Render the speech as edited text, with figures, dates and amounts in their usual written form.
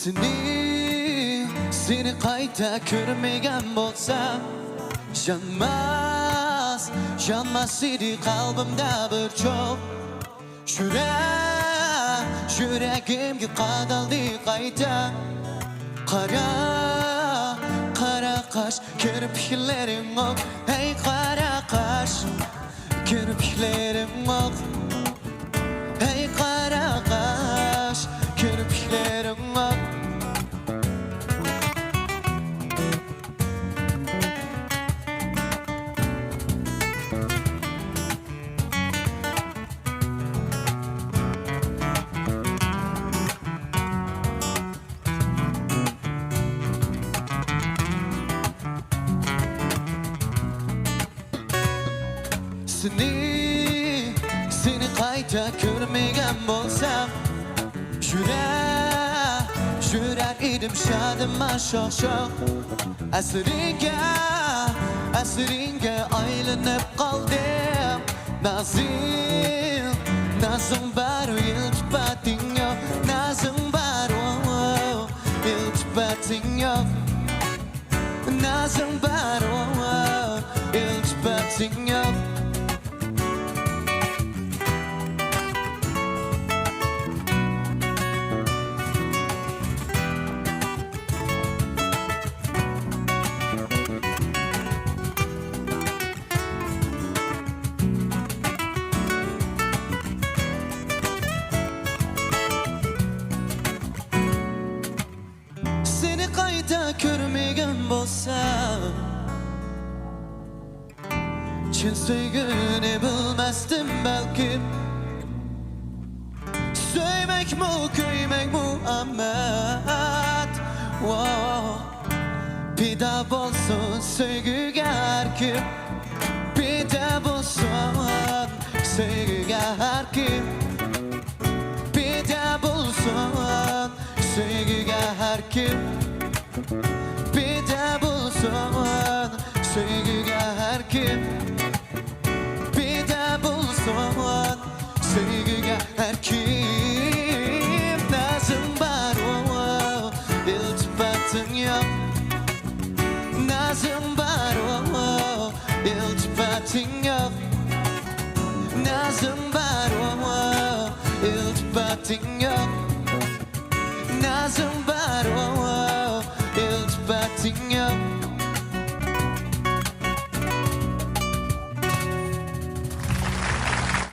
Seni qayta ko'rmagan bo'lsam Yanmaz edi qalbimda bir cho'g Yuragimga qadaldi qayta Qara qash kirpiklaring oq Hey qara qash kirpiklaring oq Hey qara qash kirpiklaring oq Seni qayta ko'rmagan bo'lsam Yurar edim shadim shoh Asringa aylanib qoldim Nazim bar iltifating yo'q Nazim bar iltifating yo'q Nazim bar iltifating yo'q Seni qayta ko'rmagan bo'lsam Chin sevgini bilmasdim balkim Sevmekmi, ko'ymekmi amat Pida bo'lsin sevgiga har kim Pida bo'lsin sevgiga har kim Pida bo'lsin sevgiga har kim Pida bo'lsin sevgiga har kim Pida bo'lsin sevgiga har kim Nazim bar iltifating yo'q Nazim bar iltifating yo'q Nazim bar iltifating yo'q Nazim